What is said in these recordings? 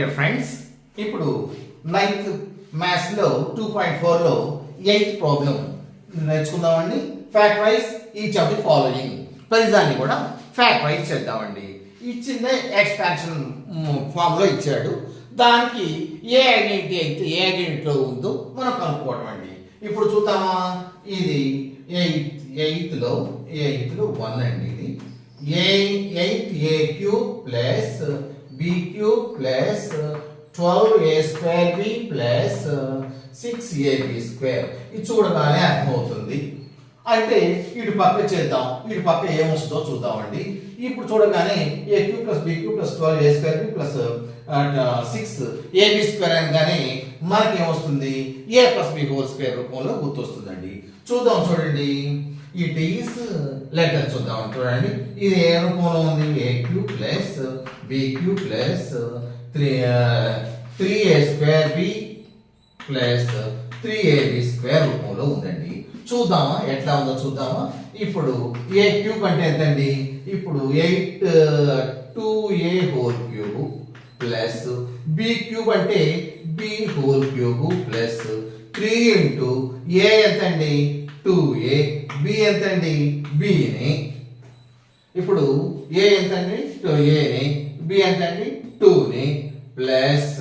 Dear friends, ఇప్పుడు 9th maths లో 2.4 లో 8th ప్రాబ్లం నేర్చుకుందామండి. Factorize each of the following. ప్రతిదాన్ని కూడా ఫ్యాక్టరైజ్ చేద్దామండి. ఇచ్చిందే ఎక్స్పాన్షన్ ఫామ్ లో ఇచ్చాడు. దానికి ఏ ఐడెంటిటీ అయితే ఏ ఐడెంటిటీలో ఉందో మనం కనుక్కోవడం అండి. ఇప్పుడు చూద్దామా, ఇది ఎయిత్ లో 1 అండి. ఇది 8a cube plus b cube plus 12a square b plus 6ab square. ఇది చూడగానే అర్థమవుతుంది. అంటే ఇటు పక్క చేద్దాం, ఇటు పక్క ఏమొస్తుందో చూద్దామండి. ఇప్పుడు చూడగానే a cube plus b cube plus 12a square b plus 6ab square అనగానే మనకి ఏమొస్తుంది, a plus b whole square రూపంలో గుర్తొస్తుందండి. చూద్దాం, చూడండి. ఇట్ ఈస్ లెటర్ చూద్దాం, చూడండి. ఇది ఏ రూపంలో ఉంది, a cube plus b cube plus 3a square b plus 3ab square రూపంలో ఉందండి. చూద్దామా ఎట్లా ఉందో చూద్దామా. ఇప్పుడు a క్యూబ్ అంటే ఎంతండి, ఇప్పుడు 2a whole cube plus b cube అంటే b whole cube plus 3 into a ఎంతండి 2a, b ఎంతండి bని. ఇప్పుడు a ఎంతండి 2aని, b ఎంతండి 2ని ప్లస్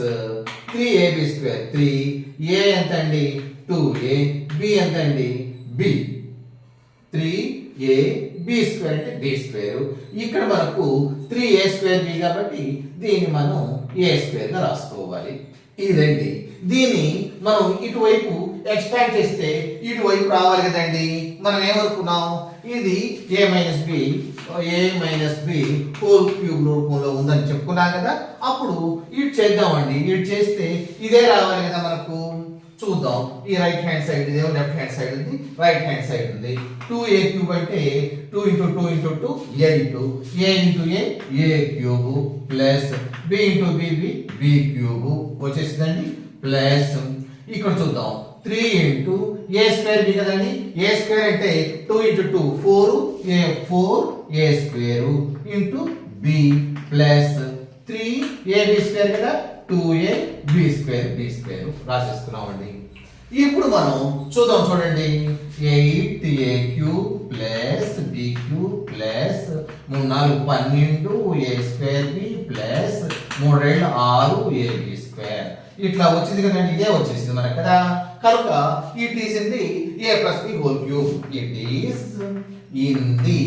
3ab స్క్వేర్ 3, a ఎంతండి 2a, b ఎంతండి b, 3a b స్క్వేర్ అంటే b స్క్వేర్. ఇక్కడ మనకు 3a స్క్వేర్ b కాబట్టి దీన్ని మనం a స్క్వేర్ గా రాసుకోవాలి. ఇదండి. దీన్ని మనం ఇటువైపు ఎక్స్పాండ్ చేస్తే ఇటువైపు రావాలి కదండి. మనం ఏమనుకున్నాం, ఇది a minus b whole cube రూపంలో ఉందని చెప్పుకున్నాం కదా. అప్పుడు ఇటు చేద్దామండి. ఇటు చేస్తే ఇదే రావాలి కదా మనకు. చూద్దాం. ఈ రైట్ హ్యాండ్ సైడ్ ఇదేమో లెఫ్ట్ హ్యాండ్ సైడ్ ఉంది, రైట్ హ్యాండ్ సైడ్ ఉంది. 2a క్యూబ్ అంటే 2 into 2 into 2 8, a into a cube plus b into b cube వచ్చేసిందండి. ప్లస్ ఇక్కడ చూద్దాం, 3 ఇంటూ a స్క్వేర్ b కదండి. a స్క్వేర్ అంటే 2 into 2 4a square into b plus 3ab square కదా, 2ab square రాసేసుకున్నామండి. ఇప్పుడు మనం చూద్దాం, చూడండి. 8a cube plus b cube plus 3 4 12 a square b plus 3 2 6ab square. ఇట్లా వచ్చింది కదండి. ఇదే వచ్చేసింది మనకు కదా. కనుక it is in the a plus b whole cube. It is in the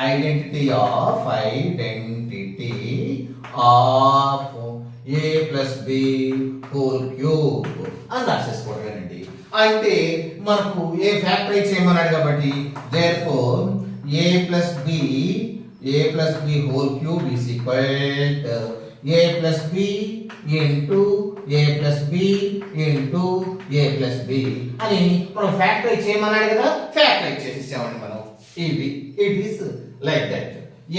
identity of a plus b whole cube అని రాసేసుకోవడమేనండి. అంటే మనకు ఏ ఫ్యాక్టరైజ్ చేయమన్నాడు కాబట్టి therefore a plus b whole cube is equal to a plus b into a plus b into a plus b అని మనం factorize చేయమన్నాడు కదా. Factorize చేసేసామండి మనం. It is like that.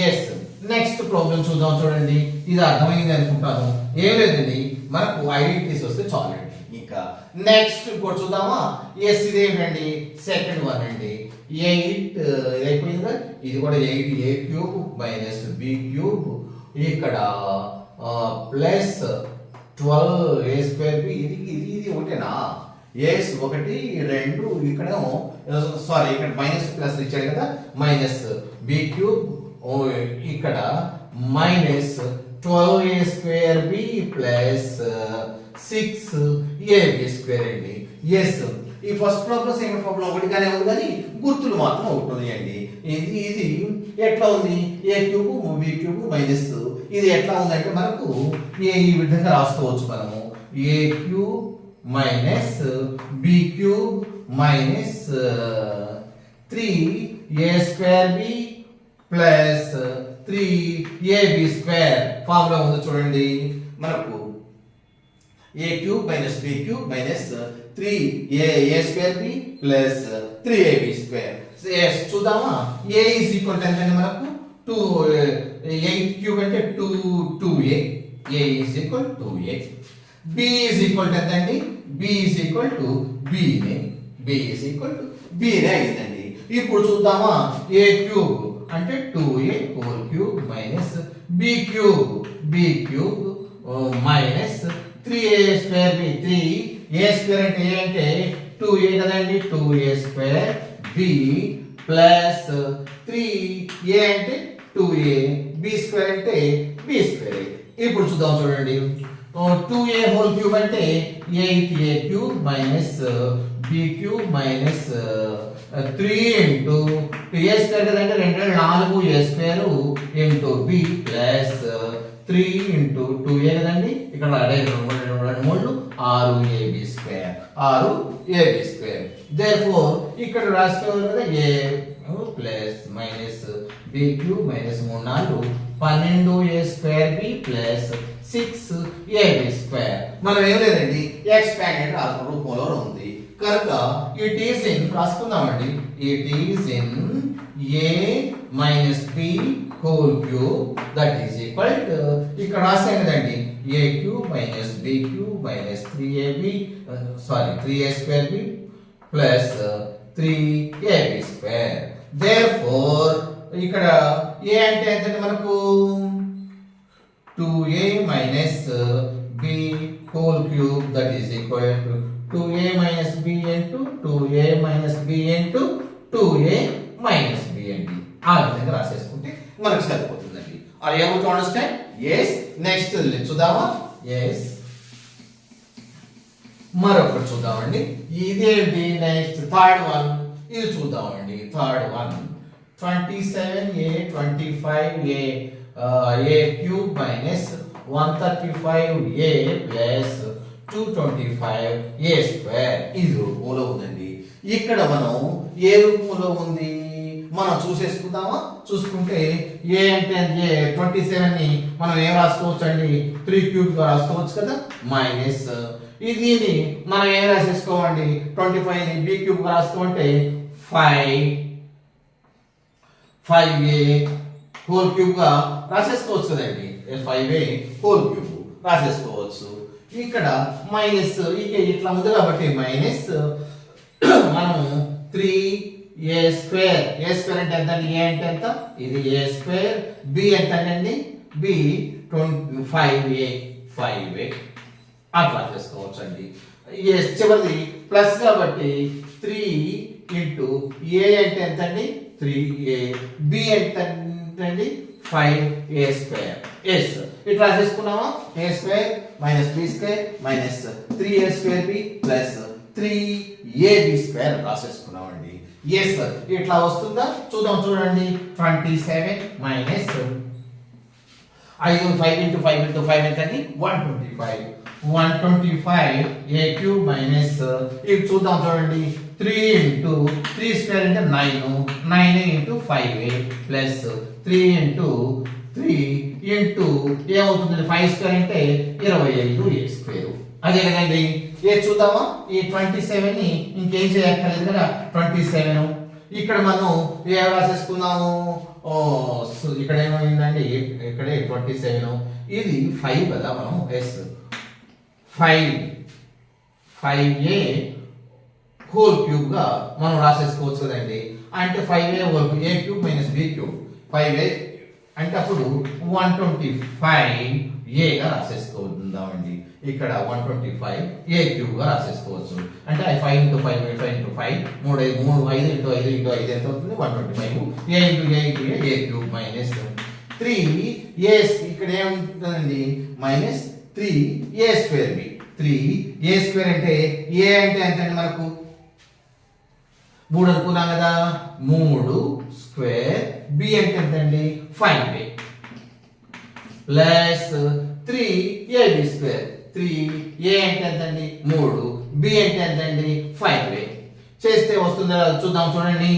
Yes. Next problem చూద్దాం, చూడండి. ఇది అర్థమైంది అనుకుంటాను. ఏం లేదండి, మనకు ఐడెంటిటీస్ వస్తే చాలండి. ఇంకా నెక్స్ట్ ఇంకోటి చూద్దామా. ఎస్, ఇదేంటండి సెకండ్ వన్ అండి. 8 అయిపోయింది కదా. ఇది కూడా 8a cube minus b cube, ఇక్కడ ప్లస్ 12a స్క్వేర్ b. ఇది ఒకటేనా, ఎస్ 1 2, ఇక్కడ సారీ ఇక్కడ మైనస్ ప్లస్ ఇచ్చాడు కదా, మైనస్ b క్యూబ్, ఇక్కడ minus 12a square b plus 6ab square అండి. ఎస్, ఈ ఫస్ట్ ప్రాబ్లం సెకండ్ ప్రాబ్లం ఒకటిగానే ఉంది కానీ గుర్తులు మాత్రం ఒకటి ఉన్నాయండి. ఇది ఎట్లా ఉంది, a cube b cube minus, ఇది ఎట్లా ఉందంటే మనకు ఈ విధంగా రాసుకోవచ్చు మనము. a cube minus b cube minus 3a square b plus 3ab square form లో ఉంది చూడండి. మనకు a cube minus b cube minus 3a square b plus 3ab square. చూద్దామా. a ఈజ్ ఈక్వల్ టు ఎంత మనకు 8 క్యూబ్ అంటే 2a, a is equal 2a. b is equal to ఎంత అండి, b is equal to b is equal to b అయిందండి. ఇప్పుడు చూద్దామా. a cube అంటే 2a whole cube minus b cube minus 3a square b 3a square అంటే a అంటే 2a కదండి 2a square B plus 3a అంటే 2a b స్క్వేర్ అంటే b square. ఇప్పుడు చూద్దాం చూడండి 2a హోల్ క్యూబ్ అంటే 8a cube minus b cube minus 3 into 2a square కదంటే 2 4a square into b plus 3 into 2a కదండి ఇక్కడ 2 6ab square 6ab square. Therefore ఇక్కడ రాసుకోవాలి కదా a plus minus b cube minus 3 4 12a square b plus 6ab square. మనం ఏం లేదండి expanded రూపంలో ఉంది కనుక ఇట్ ఈస్ ఇన్ రాసుకుందామండి. It is in a minus b whole cube that is equal to ఇక్కడ రాసాం కదండి a cube minus b cube minus 3a square b plus 3ab square. Therefore ఇక్కడ a అంటే ఎంత మనకు 2a minus b whole cube that is equal to 2a minus b into 2a minus b into 2a minus b అండి. ఆ విధంగా రాసేసుకుంటే మనకు సరిపోతుందండి. Are you able to understand? yes. Next చూద్దామా? yes. మరొకటి చూద్దామండి. ఇదేంటి నెక్స్ట్ థర్డ్ వన్ ఇది చూద్దామండి. Third one 27a 25a a cube minus 135a plus 225a square ఇది రూపంలో ఉందండి. ఇక్కడ మనం ఏ రూపంలో ఉంది మనం చూసేసుకుందామా? చూసుకుంటే a అంటే a 27 ని మనం ఏం రాసుకోవచ్చు అండి 3 క్యూబ్ గా రాసుకోవచ్చు కదా మైనస్ దీన్ని మనం ఏం రాసేసుకోవాలి 25 ని b క్యూబ్ గా రాసుకోమంటే 5a హోల్ క్యూబ్ గా రాసేసుకోవచ్చు కదండి 5a హోల్ క్యూబ్ రాసేసుకోవచ్చు. ఇక్కడ మైనస్ ఇట్లా ఉంది కాబట్టి మైనస్ మనం 3a స్క్వేర్ అంటే ఎంత అండి a అంటే ఎంత ఇది a స్క్వేర్ b ఎంత అండి b 5a అట్లా చేసుకోవచ్చు అండి. చివరిది ప్లస్ కాబట్టి 3 ఇంటూ a అంటే ఎంత అండి 3a b ఎంత అండి 5a స్క్వేర్. ఎస్ ఇట్లా రాసేసుకున్నామా a square minus b square minus 3a square b plus 3ab square రాసేసుకున్నామండి. ఎస్ ఇట్లా వస్తుందా చూద్దాం చూడండి 27 మైనస్ 5 ఇంటూ 5 ఇంటూ 5 ఎంత అండి 125 a క్యూబ్ మైనస్ ఇది చూద్దాం చూడండి 3 ఇంటూ 3 స్క్వేర్ అంటే 9 into 5a plus 3 into 3 into ఏమవుతుంది 5 స్క్వేర్ అంటే 25a స్క్వేర్. అదే కదండి ఏ చూద్దామా ఈ 27 ని ఇంకేం చేయక్కర్లేదు కదా 27 ఇక్కడ మనం ఏం రాసేసుకున్నాము ఇక్కడ ఏమైందండి ఇక్కడే 27 ఇది 5 కదా మనం ఎస్ 5a హోల్ క్యూబ్ గా మనం రాసేసుకోవచ్చు కదండి. అంటే 5a whole cube a cube minus b cube 5a అంటే అప్పుడు 125a గా రాసేసుకుందామండి. ఇక్కడ 125a క్యూబ్ గా రాసేసుకోవచ్చు. అంటే 5 ఇంటూ 5 ఇంటూ 5 3 5 ఇంటూ 5 ఇంటూ 5 ఎంత అవుతుంది 125 a into a into a cube minus 3a ఇక్కడ ఏముంటుందండి minus 3a square b 3a square అంటే a అంటే ఎంత అండి మనకు 3 అనుకున్నాం కదా 3 స్క్వేర్ b అంటే ఎంత అండి 5a plus 3ab square 3a అంటే ఎంత అండి 3 b అంటే ఎంత అండి 5a చేస్తే వస్తుందా చూద్దాం చూడండి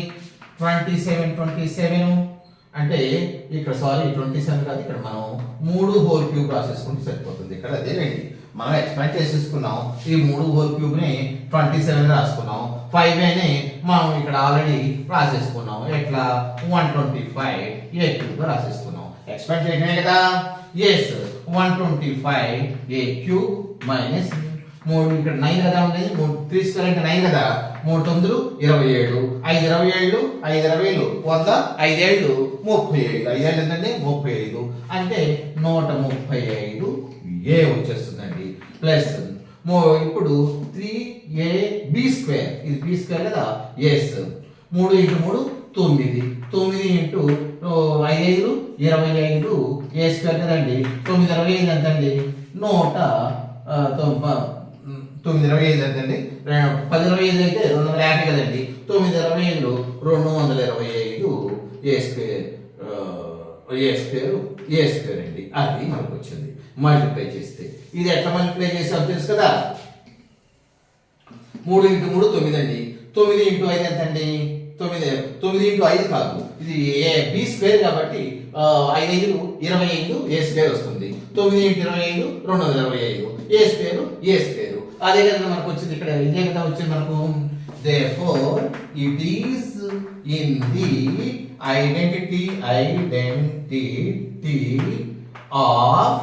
27 అంటే ఇక్కడ సారీ 27 కాదు ఇక్కడ మనం 3 హోల్ క్యూబ్ రాసేసుకుంటే సరిపోతుంది. ఇక్కడ అదేనండి మనం ఎక్స్పాండ్ చేసేసుకున్నాం ఈ 3 హోల్ క్యూబ్ ని 27 రాసుకున్నాం 5a ని మనం ఇక్కడ ఆల్రెడీ రాసేసుకున్నాం ఎట్లా 125a క్యూబ్ గా రాసేసుకున్నాం ఎక్స్పాండ్ చేయడమే కదా. ఎస్ 125a క్యూబ్ మైనస్ 3 ఇక్కడ 9 కదా ఉండేది 3 స్క్వేర్ అంటే 9 కదా 3 9 27 5 27 5 20 100 5 ఏళ్ళు 35 5 ఎంతండి 35 అంటే 135a వచ్చేస్తుందండి. ప్లస్ ఇప్పుడు 3ab స్క్వేర్, ఇది బి స్క్వేర్ కదా, ఎస్ 3 ఇంటూ 3 9, 9 ఇంటూ 5 25 ఏ స్క్వేర్ కదండి, 925 ఎంతండి, 925 ఎంతండి, 1025 అయితే 250 కదండి, 925 225 ఏ స్క్వేర్, ఏ స్క్వేర్ అండి, అది మనకు వచ్చింది. మల్టిప్లై చేస్తే ఇది ఎట్లా మల్టిప్లై చేసాం తెలుసు కదా, 3 ఇంటూ 3 9 అండి, 9 ఇంటూ 5 ఎంత అండి, 9 ఇంటూ 5 కాదు, ఇది బి స్క్వేర్ కాబట్టి 5 25 ఏ స్క్వేర్ వస్తుంది, 9 ఇంటూ 25 225 ఏ స్క్వేర్, అదే కదా మనకు వచ్చింది ఇక్కడ, ఇదే కదా వచ్చింది మనకు. therefore it is in the identity of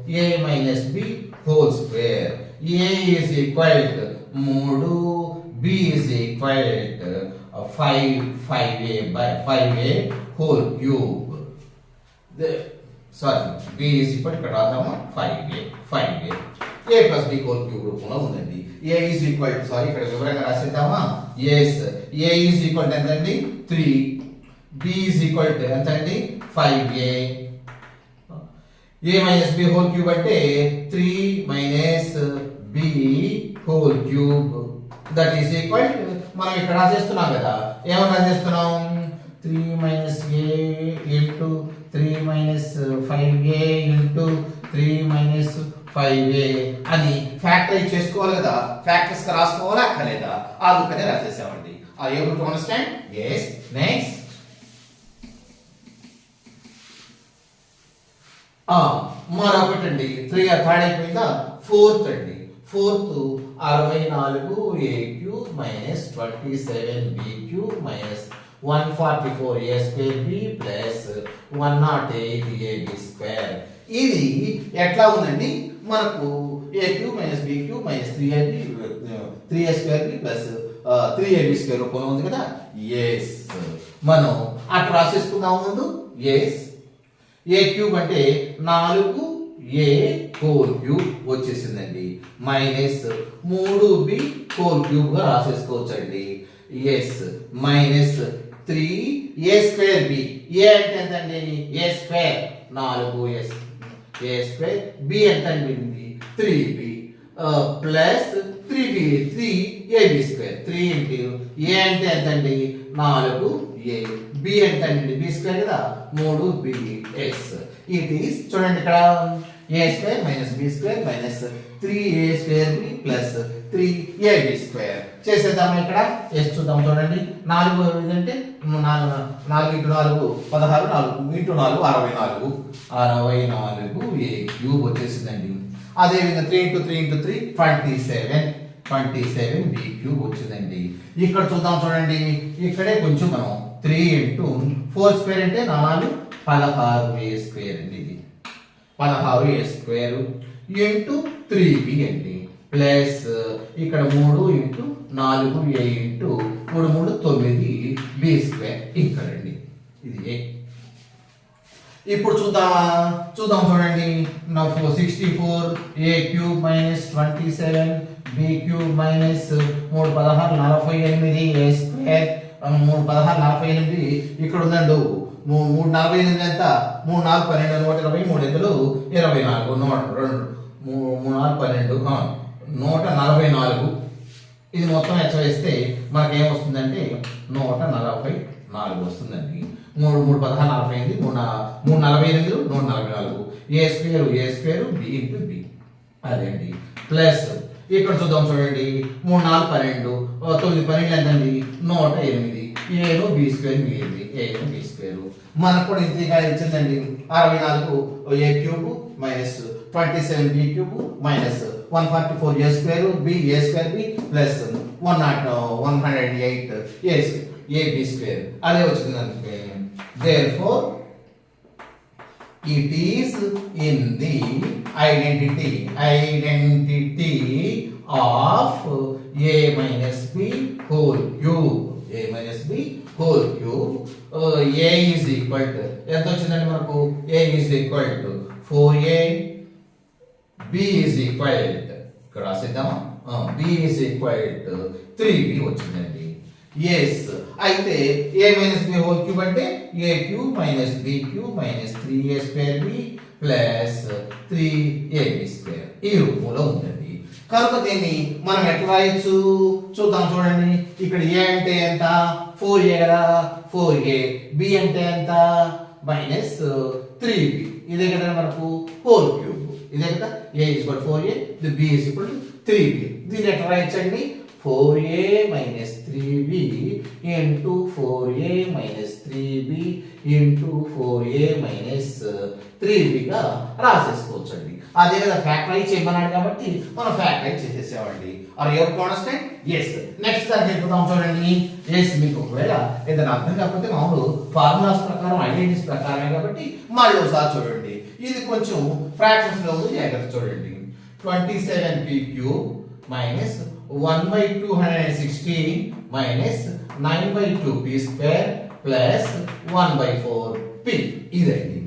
a minus b whole square. A is equal to 3, b is equal to 5a by 5a whole cube. B is equal to 5a a plus b whole cube రూపంలో ఉందండి. a is equal to ఇక్కడ వివరంగా రాసేద్దామా, yes a is equal to ఎంతండి 3, b is equal to ఎంతండి 5a, a minus b whole cube అంటే 3 minus b whole cube that is equal to, మనం ఇక్కడ రాసేస్తున్నాం కదా, ఏమని రాసేస్తున్నాం, 3 minus a into 3 minus 5a into 3 minus 5a అని factorise చేసుకోవాలి కదా, ఫ్యాక్టర్స్ గా రాసుకోవాలా అక్కర్లేదా, అందుకనే రాసేసామండి. Are you able to understand? yes. Next మరొకటండి, 3 థర్డ్ అయిపోయిందా, ఫోర్త్ అండి. Fourth 64a cube minus 27b cube minus 144a square b plus 108ab square. ఇది ఎట్లా ఉందండి, మనకు a cube minus b cube minus 3a square b plus 3ab square రూపంలో ఉంది కదా, ఎస్ మనం అట్లా రాసేసుకుందాం ముందు. ఎస్ a క్యూబ్ అంటే 4a హోల్ క్యూబ్ వచ్చేసిందండి, మైనస్ 3b హోల్ క్యూబ్ గా రాసేసుకోవచ్చండి. Yes minus 3a square b, a అంటే ఎంతండి, a square 4s, a square b ఎంత అండి 3b plus 3ab square, 3 into a అంటే ఎంతండి 4a, b ఎంత అండి b స్క్వేర్ కదా 3bs. ఇట్ ఈస్ చూడండి ఇక్కడ a square minus b square minus 3a square b plus 3ab square చేసేద్దాం. ఇక్కడ ఎస్ చూద్దాం, చూడండి 4 అంటే 4 ఇంటూ 4 16, 4 ఇంటూ 4 64, 64a క్యూబ్ వచ్చేసిందండి. అదే విధంగా 3 ఇంటూ 3 ఇంటూ 3 27b క్యూబ్ వచ్చిందండి. ఇక్కడ చూద్దాం, చూడండి ఇక్కడే కొంచెం మనం 3 ఇంటూ 4 స్క్వేర్ అంటే 4 16a స్క్వేర్ అండి, ఇది 16a స్క్వేర్ ఇంటూ 3b అండి ప్లస్ ఇక్కడ 3 into 4a into 3 3 9b square ఇక్కడ అండి, ఇది a. ఇప్పుడు చూద్దాం చూడండి, 64a cube minus 27b cube minus 3 16 48a square, 3 16 48 ఇక్కడ ఉందండి, 3 48 ఎంత, 3 4 12 120, 3 24 144, ఇది మొత్తం హెచ్చ వేస్తే మనకి ఏమొస్తుందంటే 144 వస్తుందండి. 3 3 16 48, 3 48 144, a square b into b అదేండి ప్లస్ ఇక్కడ చూద్దాం, చూడండి 3 4 12 9 12 ఎంతండి 108, a b స్క్వేర్ మిగిలింది, a b స్క్వేర్ మనకు కూడా ఇంతగా ఇచ్చిందండి 64a cube minus 27b cube minus 144a square b plus 108 ab square అదే వచ్చింది అందుకే. therefore it is in the identity of a minus b whole cube, a minus b whole cube. A is equal to ఎంత వచ్చిందండి మనకు, a is equal to 4a, b is equal to ఇక్కడ రాసేద్దామా b is equal to 3b వచ్చిందండి. Yes అయితే a minus b whole cube అంటే a cube minus b cube minus 3a square b plus 3ab square ఈ రూపంలో ఉందండి. కనుక దీన్ని మనం ఎట్లా రాయొచ్చు చూద్దాం. చూడండి ఇక్కడ a అంటే ఎంత 4a కదా, 4a, b అంటే ఎంత మైనస్ 3b, ఇదే కదా మనకు హోల్ క్యూబ్, ఇదే కదా a equal 4a, b equal 3b. దీన్ని ఎట్లా రాయొచ్చండి 4a minus 3b into 4a minus 3b into 4a minus 3b గా రాసేసుకోవచ్చు అండి. అదే కదా ఫ్యాక్టరైజ్ చేయమన్నాడు కాబట్టి మనం ఫ్యాక్టరైజ్ చేసేసామండి. Are your constant? Yes. Next దానికి వెళ్ళిపోతాం. చూడండి ఎస్ మీకు ఒకవేళ ఏదైనా అర్థం కాకపోతే మామూలు ఫార్ములాస్ ప్రకారం ఐడెంటిటీస్ ప్రకారమే కాబట్టి మళ్ళీ ఒకసారి చూడండి. ఇది కొంచెం ఫ్రాక్షన్స్ లో ఉంది, జాగ్రత్త చూడండి. 27p cube minus 1/216 minus 9/2p square plus 1/4p ఇదండి.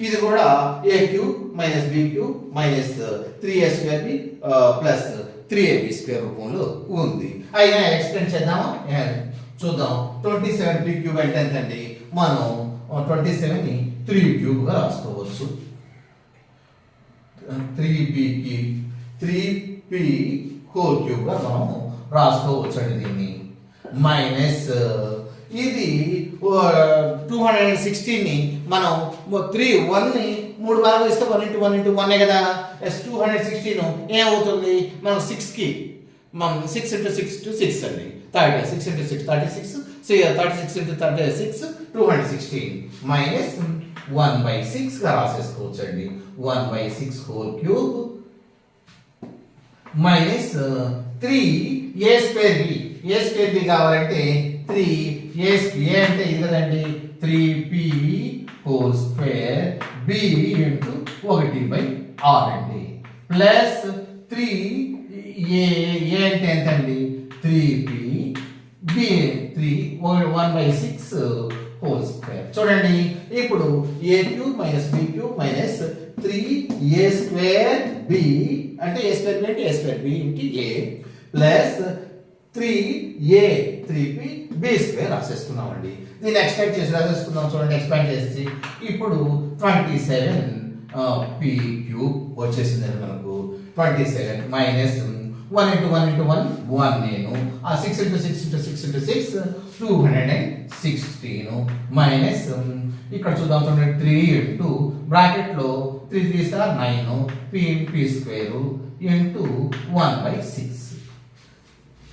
ఇది కూడా a cube minus b cube minus 3a square b plus 3ab square రూపంలో ఉంది. అయినా ఎక్స్టెండ్ చేద్దామా చూద్దాం. 27p క్యూబ్ అంటే ఎంతండి? మనం 27 ని 3 క్యూబ్ గా రాసుకోవచ్చు. 3p హోల్ క్యూబ్ గా మనం రాసుకోవచ్చు అండి దీన్ని. మైనస్ ఇది 216 ని మనం 1 ని 3 భాగాలు ఇస్తే 1 into 1 into 1 కదా. 216 ఏమవుతుంది మనం 6 కి 6 into 6 to 6 అండి. 6 into 6 36, 36 into 36 216 మైనస్ 1/6 గా రాసేసుకోవచ్చు అండి. 1/6 whole cube minus 3a square b. a square b కావాలంటే 3a అంటే ఇది కదండి 3p whole square b into 1/6 అండి ప్లస్ 3a అంటే ఎంతండి 3p b 1/6 హోల్ స్క్వేర్. చూడండి ఇప్పుడు a cube minus b cube minus 3a square b అంటే a స్క్వేర్ b అంటే a square b into a plus 3a 3p b square రాసేసుకున్నామండి. దీన్ని expand చేసి రాసేసుకుందాం. చూడండి ఎక్స్పాండ్ చేసి ఇప్పుడు 27p క్యూబ్ వచ్చేసిందండి మనకు. 27 మైనస్ 1 into 1 into 1 1 నేను 6 into 6 into 6 into 6 216 మైనస్ ఇక్కడ చూద్దాం. చూడండి 3 into బ్రాకెట్ లో 3 3 sir 9 p square into 1/6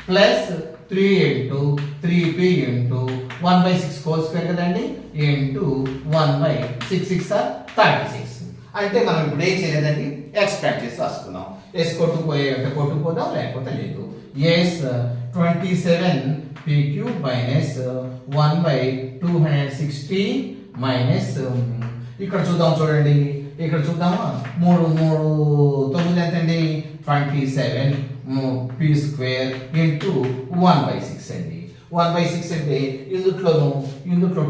plus 3 into 3p into 1/6 whole square కదండి ఇంటూ 1/6 సార్ 36. అంటే మనం ఇప్పుడు ఏం చేయలేదండి ఎక్స్పాండ్ చేసి రాసుకున్నాం. ఎస్ కొట్టుకుపోయే అంటే కొట్టుకుపోదాం, లేకపోతే లేదు. Yes 27p cube minus 1/216 minus ఇక్కడ చూద్దాం. చూడండి ఇక్కడ చూద్దామా 3 9 ఎంతండి 27p స్క్వేర్ ఇంటూ 1/6 అండి. 1/6 అంటే ఇందులో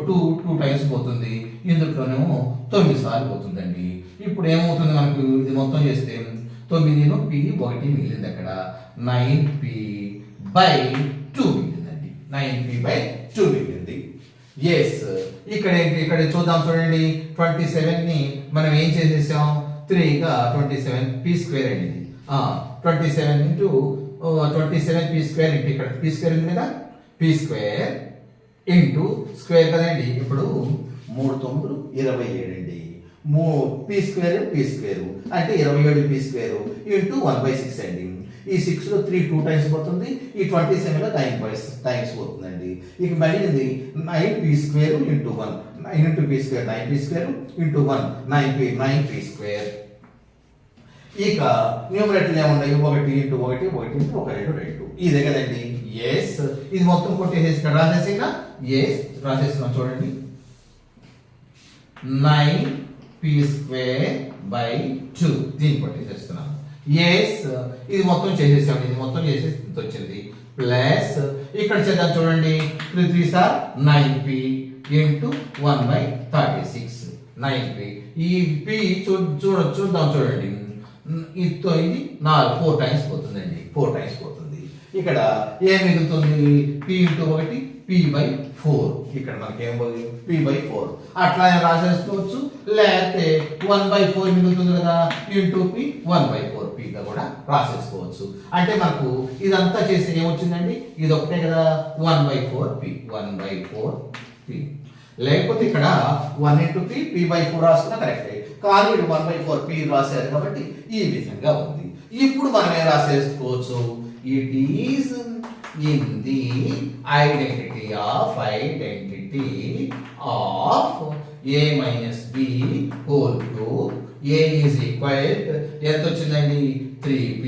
2 టైమ్స్ పోతుంది, ఇందులోనేమో 9 సార్లు పోతుందండి. ఇప్పుడు ఏమవుతుంది మనకు ఇది మొత్తం చేస్తే 9 p 1 మిగిలింది అక్కడ 9p/2 మిగిలిందండి. 9p/2 మిగిలింది. ఎస్ ఇక్కడ చూద్దాం. చూడండి 27 ని మనం ఏం చేసేసాం 3 గా 27p స్క్వేర్ అయింది. 27 into 27p స్క్వేర్ ఇంటూ ఇక్కడ p స్క్వేర్ ఉంది కదా p స్క్వేర్ ఇంటూ స్క్వేర్ కదండి. ఇప్పుడు 3 9 27 అండి. p స్క్వేర్ అంటే 27p స్క్వేర్ ఇంటూ 1/6 అండి. ఈ 6 లో 3 2 టైమ్స్ పోతుంది, ఈ 27 లో 9 టైమ్స్ పోతుందండి. ఇక మిగిలింది 9p square into 1 9 into p square 9p square into 1 9p square. ఇక న్యూమరేటర్ ఏముంటాయి 1 into 1 1 into 1 2 ఇదే కదండి. ఎస్ ఇది మొత్తం కొట్టేసేసి ఇక్కడ రాసేసినా ఎస్ రాసేస్తున్నాం. చూడండి 9p స్క్వేర్ బై 2 దీన్ని కొట్టేసేస్తున్నాం. ఎస్ ఇది మొత్తం చేసేసాం. ఇది మొత్తం చేసేసి వచ్చింది ప్లస్ ఇక్కడ చేద్దాం. చూడండి 3 3 సార్ 9p ఇంటూ 1/36 9p. ఈ p చూద్దాం. చూడండి ఇది 4 టైమ్స్ పోతుందండి, 4 టైమ్స్ పోతుంది. ఇక్కడ ఏం మిగులుతుంది? p into 1 p/4. ఇక్కడ మనకి ఏం p/4 అట్లా రాసేసుకోవచ్చు, లేకపోతే 1/4 మిగులుతుంది కదా ఇంటూ p 1/4 p గా కూడా రాసేసుకోవచ్చు. అంటే మనకు ఇదంతా చేసి ఏమొచ్చిందండి? ఇది ఒకటే కదా 1/4p 1/4p. లేకపోతే ఇక్కడ 1 ఇంటూ p p/4 రాసుకున్నా కరెక్టే, కానీ ఇది 1/4p రాశారు కాబట్టి ఈ విధంగా ఉంది. ఇప్పుడు మనం ఏం రాసేసుకోవచ్చు? It is in the identity of a minus b whole cube. a is equal ఎంత వచ్చిందండి? 3p.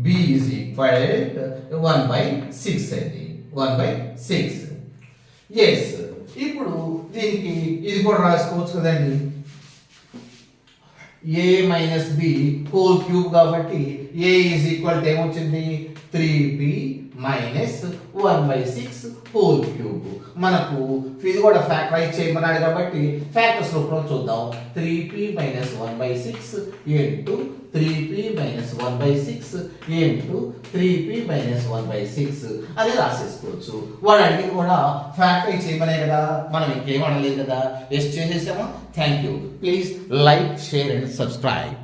b ఈజ్ ఈక్వల్ 1/6 అండి, 1/6. ఎస్. ఇప్పుడు దీనికి ఇది కూడా రాసుకోవచ్చు కదండి, a minus b whole cube కాబట్టి a ఈజ్ ఈక్వల్ టు ఏమొచ్చింది? 3p minus 1/6 whole cube. మనకు ఇది కూడా ఫ్యాక్టరైజ్ చేయమన్నాడు కాబట్టి ఫ్యాక్టర్స్ రూపంలో చూద్దాం. 3p minus 1/6 into 3p minus 1/6 into 3p minus 1/6 అని రాసేసుకోవచ్చు. వాడు అడిగి కూడా ఫ్యాక్టరైజ్ చేయమనే కదా, మనం ఇంకేం అనలేదు కదా, ఎస్ చేసేసామా? Thank you. Please like, share and subscribe.